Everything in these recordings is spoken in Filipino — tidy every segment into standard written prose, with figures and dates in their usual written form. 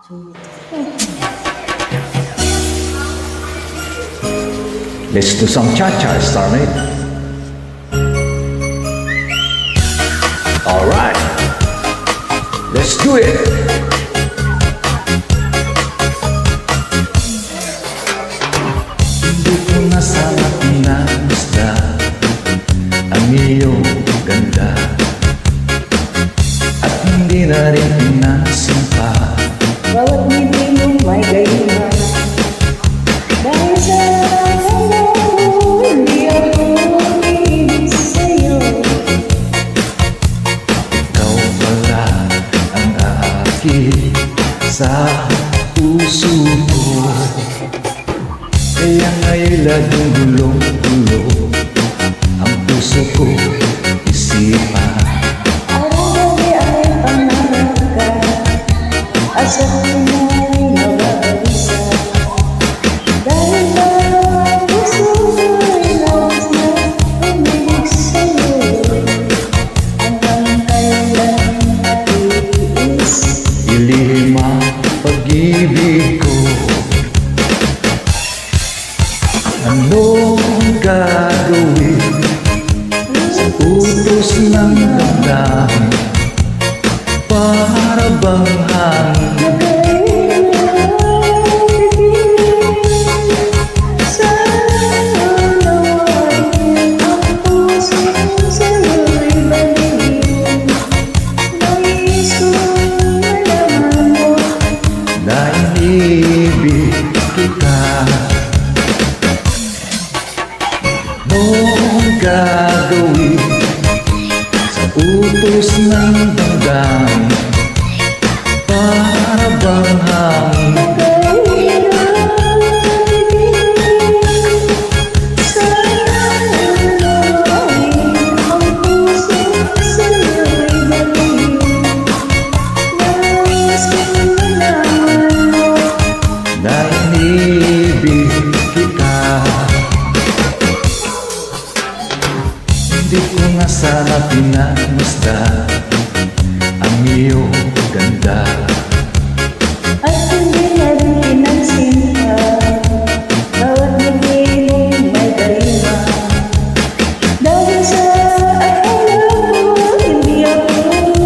Let's do some cha-cha, Starmate. Alright, let's do it. Hindi ko na sana pinamasda ang iyong ganda, at hindi na rin pinasimpa bawat ngiti mong may gayuma. Dahil sa kanya mo, hindi ako umiibig sa'yo. ikaw pala ang aakit sa puso ko. Kaya nga'y laging gulong-gulo ang puso ko, isipan. Araw-gabi ay pangarap ka, at sa tunay na babalisa. Dahil bawat puso ko'y nais na umibig sa'yo. Hanggang kailan matiis Ilihim ang pag-ibig ko. Anong gagawin sa utos ng damdamin? Para bang hangin na inibig kita? Anong gagawin sa utos ng damdamin? Para bang hangin na inibig kita? Hindi ko nga sana pinamasda ang iyong ganda, at hindi na rin pinagsinta bawat ngiti mong may gayuma. Dahil sa akala mo, hindi ako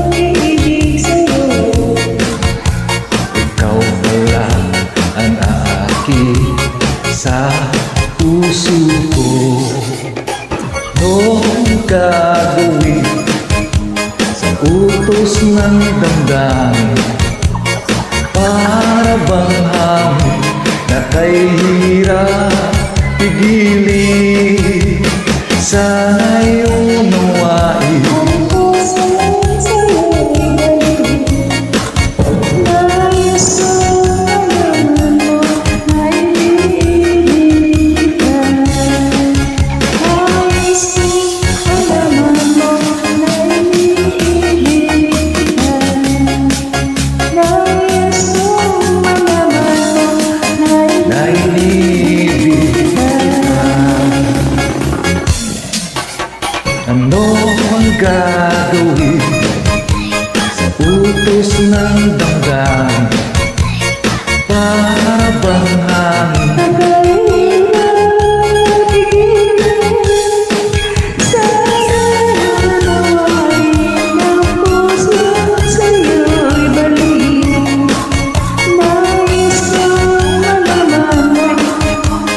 umiibig sa'yo. ikaw pala ang aakit sa puso ko. Anong gagawin sa utos ng damdamin? Para bang hangin na kahirap pigilin? Sana'y unawain Ang puso sa'yo'y galing. Nais kong malaman mo na iniibig ka. Nais kong malaman mo na iniibig ka. Nais kong malaman mo na na inibig iniibig ka. Ano ang gagawin sa utos ng damdamin? Para bang hangin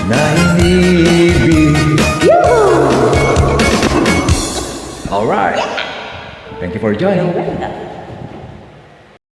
na inibig? Alright, thank you for joining.